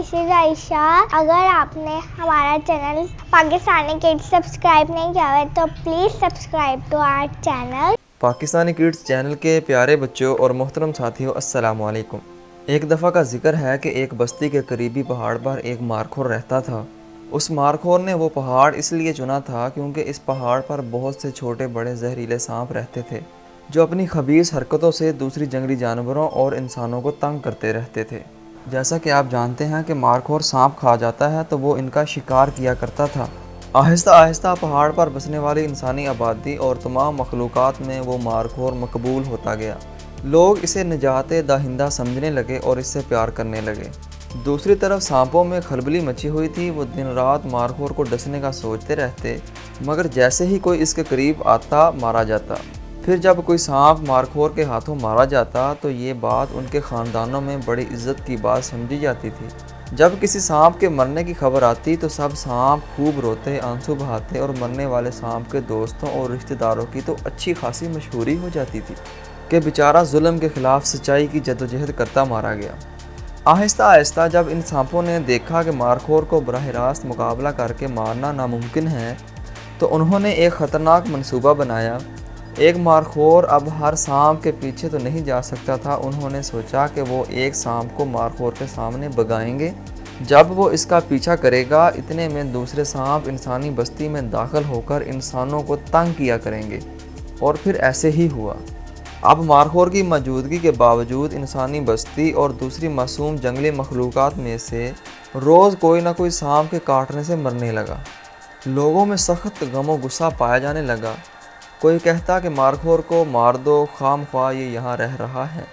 This is Ayesha. अगर आपने हमारा चैनल पाकिस्तानी किड्स सब्सक्राइब नहीं किया है तो please subscribe to our channel. Pakistani kids channel के प्यारे बच्चों और मोहतरम साथियों, अस्सलाम वालेकुम। एक दफ़ा का जिक्र है कि एक बस्ती के करीबी पहाड़ पर एक मारखोर रहता था। उस मारखोर ने वो पहाड़ इसलिए चुना था क्योंकि इस पहाड़ पर बहुत से छोटे बड़े जहरीले सांप रहते थे जो अपनी खबीस हरकतों से दूसरी जंगली जानवरों और इंसानों को तंग करते रहते थे। जैसा कि आप जानते हैं कि मारखोर सांप खा जाता है तो वो इनका शिकार किया करता था। आहिस्ता आहिस्ता पहाड़ पर बसने वाली इंसानी आबादी और तमाम मखलूक़ात में वो मारखोर मकबूल होता गया। लोग इसे निजात दहिंदा समझने लगे और इससे प्यार करने लगे। दूसरी तरफ सांपों में खलबली मची हुई थी। वो दिन रात मारखोर को डसने का सोचते रहते, मगर जैसे ही कोई इसके करीब आता मारा जाता। फिर जब कोई सांप मारखोर के हाथों मारा जाता तो ये बात उनके ख़ानदानों में बड़ी इज्जत की बात समझी जाती थी। जब किसी सांप के मरने की खबर आती तो सब सांप खूब रोते, आंसू बहाते और मरने वाले सांप के दोस्तों और रिश्तेदारों की तो अच्छी खासी मशहूरी हो जाती थी कि बेचारा जुल्म के ख़िलाफ़ सच्चाई की जद्दोजहद करता मारा गया। आहिस्ता आहिस्ता जब इन सांपों ने देखा कि मारखोर को बराह रास्त मुकाबला करके मारना नामुमकिन है तो उन्होंने एक ख़तरनाक मंसूबा बनाया। एक मारखोर अब हर सांप के पीछे तो नहीं जा सकता था। उन्होंने सोचा कि वो एक सांप को मारखोर के सामने भगाएंगे। जब वो इसका पीछा करेगा इतने में दूसरे सांप इंसानी बस्ती में दाखिल होकर इंसानों को तंग किया करेंगे। और फिर ऐसे ही हुआ। अब मारखोर की मौजूदगी के बावजूद इंसानी बस्ती और दूसरी मासूम जंगली मखलूक़ात में से रोज़ कोई ना कोई सांप के काटने से मरने लगा। लोगों में सख्त गमो गुस्सा पाया जाने लगा। कोई कहता कि मारखोर को मार दो, खामख्वाह ये यहाँ रह रहा है,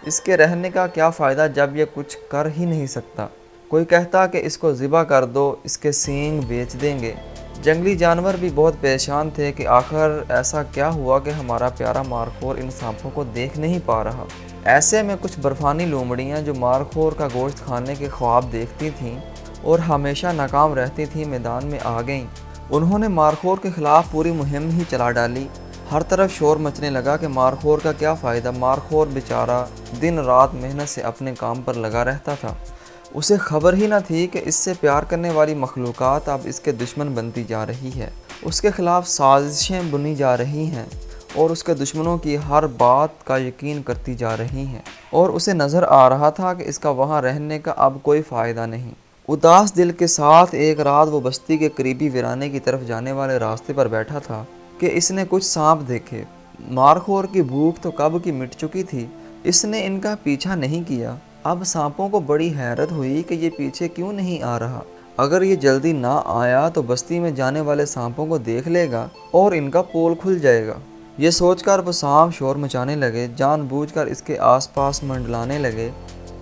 इसके रहने का क्या फ़ायदा जब ये कुछ कर ही नहीं सकता। कोई कहता कि इसको ज़िबा कर दो, इसके सींग बेच देंगे। जंगली जानवर भी बहुत परेशान थे कि आखिर ऐसा क्या हुआ कि हमारा प्यारा मारखोर इन सांपों को देख नहीं पा रहा। ऐसे में कुछ बर्फ़ानी लोमड़ियाँ जो मारखोर का गोश्त खाने के ख्वाब देखती थीं और हमेशा नाकाम रहती थीं, मैदान में आ गईं। उन्होंने मारखोर के ख़िलाफ़ पूरी मुहिम ही चला डाली। हर तरफ शोर मचने लगा कि मारखोर का क्या फ़ायदा, मारखोर बेचारा दिन रात मेहनत से अपने काम पर लगा रहता था। उसे खबर ही न थी कि इससे प्यार करने वाली मखलूक़ात अब इसके दुश्मन बनती जा रही है। उसके ख़िलाफ़ साजिशें बुनी जा रही हैं और उसके दुश्मनों की हर बात का यकीन करती जा रही हैं। और उसे नज़र आ रहा था कि इसका वहाँ रहने का अब कोई फ़ायदा नहीं। उदास दिल के साथ एक रात वो बस्ती के करीबी वीराने की तरफ जाने वाले रास्ते पर बैठा था कि इसने कुछ सांप देखे। मारखोर की भूख तो कब की मिट चुकी थी, इसने इनका पीछा नहीं किया। अब सांपों को बड़ी हैरत हुई कि ये पीछे क्यों नहीं आ रहा। अगर ये जल्दी ना आया तो बस्ती में जाने वाले सांपों को देख लेगा और इनका पोल खुल जाएगा। ये सोचकर वो सांप शोर मचाने लगे, जानबूझकर इसके आसपास मंडलाने लगे।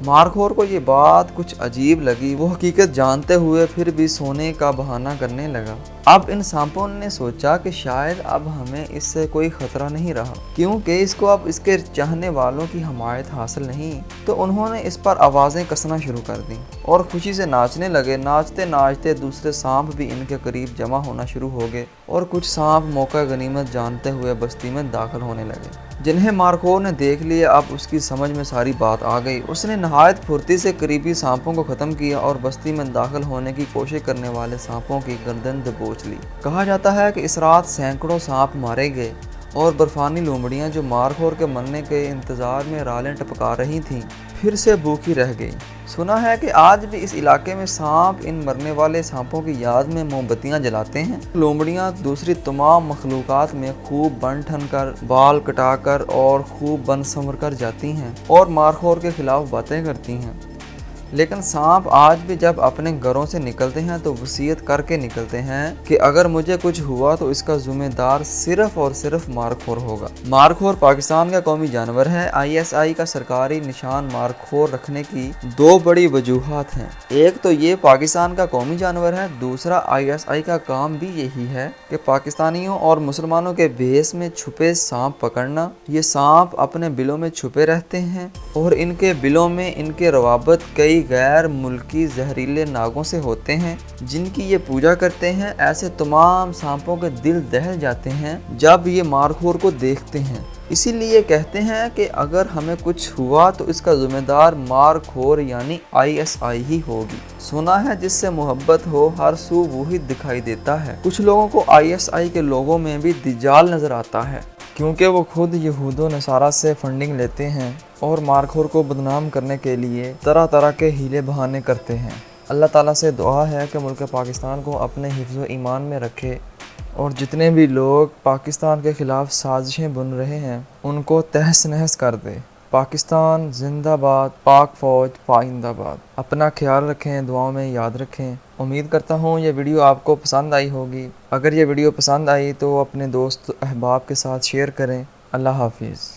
मारखोर को ये बात कुछ अजीब लगी। वो हकीकत जानते हुए फिर भी सोने का बहाना करने लगा। अब इन सांपों ने सोचा कि शायद अब हमें इससे कोई ख़तरा नहीं रहा क्योंकि इसको अब इसके चाहने वालों की हमायत हासिल नहीं। तो उन्होंने इस पर आवाज़ें कसना शुरू कर दी और खुशी से नाचने लगे। नाचते नाचते दूसरे सांप भी इनके करीब जमा होना शुरू हो गए और कुछ सांप मौका गनीमत जानते हुए बस्ती में दाखिल होने लगे। जिन्हें मारखोर ने देख लिया अब उसकी समझ में सारी बात आ गई। उसने नहायत फुर्ती से करीबी सांपों को ख़त्म किया और बस्ती में दाखिल होने की कोशिश करने वाले सांपों की गर्दन दबोच ली। कहा जाता है कि इस रात सैकड़ों सांप मारे गए और बर्फ़ानी लोमड़ियाँ जो मारखोर के मरने के इंतज़ार में रालें टपका रही थीं फिर से भूखी रह गई। सुना है कि आज भी इस इलाके में सांप इन मरने वाले सांपों की याद में मोमबत्तियां जलाते हैं। लोमड़ियां दूसरी तमाम मखलूक़ात में खूब बन ठन कर, बाल कटाकर और खूब बन संवर कर जाती हैं और मारखोर के ख़िलाफ़ बातें करती हैं। लेकिन सांप आज भी जब अपने घरों से निकलते हैं तो वसीयत करके निकलते हैं कि अगर मुझे कुछ हुआ तो इसका ज़िम्मेदार सिर्फ और सिर्फ मारखोर होगा। मारखोर पाकिस्तान का कौमी जानवर है। ISI का सरकारी निशान मारखोर रखने की दो बड़ी वजूहात हैं। एक तो ये पाकिस्तान का कौमी जानवर है, दूसरा ISI का काम भी यही है कि पाकिस्तानियों और मुसलमानों के भेस में छुपे सांप पकड़ना। ये सांप अपने बिलों में छुपे रहते हैं और इनके बिलों में इनके रवाबत कई गैर मुल्की जहरीले नागों से होते हैं जिनकी ये पूजा करते हैं। ऐसे तमाम सांपों के दिल दहल जाते हैं जब ये मारखोर को देखते हैं। اسی لیے کہتے ہیں کہ اگر ہمیں کچھ ہوا تو اس کا ذمہ دار مار کھور یعنی ISI ہی ہوگی۔ سنا ہے جس سے محبت ہو ہر سو وہی دکھائی دیتا ہے۔ کچھ لوگوں کو ISI کے لوگوں میں بھی دجال نظر آتا ہے، کیونکہ وہ خود یہود و نصارہ سے فنڈنگ لیتے ہیں اور مارکھور کو بدنام کرنے کے لیے طرح طرح کے ہیلے بہانے کرتے ہیں۔ اللہ تعالیٰ سے دعا ہے کہ ملک پاکستان کو اپنے حفظ و ایمان میں رکھے اور جتنے بھی لوگ پاکستان کے خلاف سازشیں بن رہے ہیں ان کو تہس نہس کر دے۔ پاکستان زندہ باد، پاک فوج پائندہ باد۔ اپنا خیال رکھیں، دعاؤں میں یاد رکھیں۔ امید کرتا ہوں یہ ویڈیو آپ کو پسند آئی ہوگی۔ اگر یہ ویڈیو پسند آئی تو اپنے دوست احباب کے ساتھ شیئر کریں۔ اللہ حافظ۔